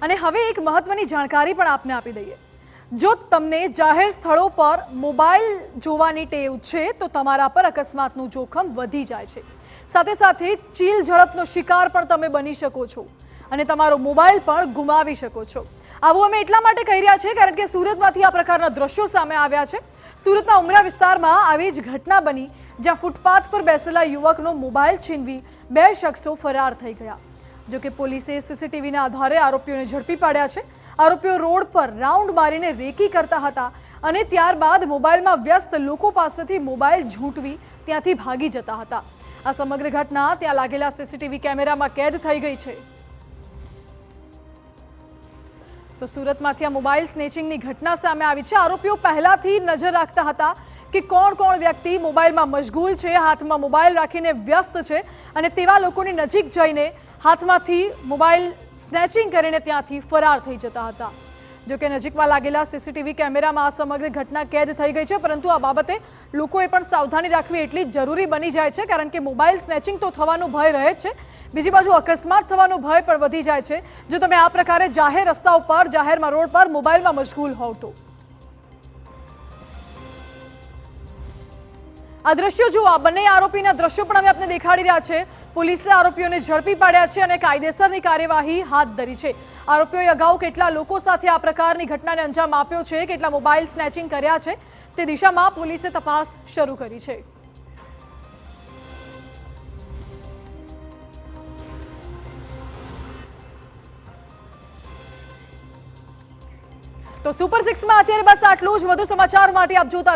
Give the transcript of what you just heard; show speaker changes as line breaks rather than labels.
અને હવે એક મહત્વની જાણકારી પણ આપને આપી દઈએ। જો તમને જાહેર સ્થળો પર મોબાઈલ જોવાની ટેવ છે તો તમારા પર અકસ્માતનું જોખમ વધી જાય છે। સાથે સાથે ચીલ ઝડપનો શિકાર પણ તમે બની શકો છો અને તમારો મોબાઈલ પણ ગુમાવી શકો છો। આવું અમે એટલા માટે કહી રહ્યા છીએ કારણ કે સુરતમાંથી આ પ્રકારના દ્રશ્યો સામે આવ્યા છે। સુરતના ઉમરા વિસ્તારમાં આવી જ ઘટના બની જ્યાં ફૂટપાથ પર બેસેલા યુવકનો મોબાઈલ છીનવી બે શખ્સો ફરાર થઈ ગયા। જો કે પોલીસે સીસીટીવીના આધારે આરોપીઓને ઝડપી પાડ્યા છે। આરોપીઓ રોડ પર રાઉન્ડ મારીને રેકી કરતા હતા અને ત્યારબાદ મોબાઈલમાં વ્યસ્ત લોકો પાસેથી મોબાઈલ ઝૂંટવી ત્યાંથી ભાગી જતા હતા। આ સમગ્ર ઘટના ત્યાં લાગેલા સીસીટીવી કેમેરામાં કેદ થઈ ગઈ છે। તો સુરતમાંથી આ મોબાઈલ સ્નેચિંગની ઘટના સામે આવી છે। આરોપીઓ પહેલાથી નજર રાખતા હતા કે કોણ વ્યક્તિ મોબાઈલમાં મશગુલ છે, હાથમાં મોબાઈલ રાખીને વ્યસ્ત છે અને તેવા લોકોની નજીક જઈને હાથમાંથી મોબાઈલ સ્નેચિંગ કરીને ત્યાંથી ફરાર થઈ જતા હતા। જો કે નજીકમાં લાગેલા સીસીટીવી કેમેરામાં આ સમગ્ર ઘટના કેદ થઈ ગઈ છે, પરંતુ આ બાબતે લોકોએ પણ સાવધાની રાખવી એટલી જરૂરી બની જાય છે કારણ કે મોબાઈલ સ્નેચિંગ તો થવાનો ભય રહે જ છે, બીજી બાજુ અકસ્માત થવાનો ભય પણ વધી જાય છે જો તમે આ પ્રકારે જાહેર રસ્તા ઉપર, જાહેરમાં રોડ પર મોબાઈલમાં મશગુલ હોવ તો। આ દ્રશ્યો જુઓ, આ બંને આરોપીના દ્રશ્યો પણ અમે આપને દેખાડી રહ્યા છે। પોલીસે આરોપીઓને ઝડપી પાડ્યા છે અને કાયદેસરની કાર્યવાહી હાથ ધરી છે। આરોપીઓએ અગાઉ કેટલા લોકો સાથે આ પ્રકારની ઘટનાને અંજામ આપ્યો છે, કેટલા મોબાઈલ સ્નેચિંગ કર્યા છે તે દિશામાં પોલીસે તપાસ શરૂ કરી છે। તો સુપર 6માં અત્યારે બસ આટલું જ। વધુ સમાચાર માટે આપ જોતા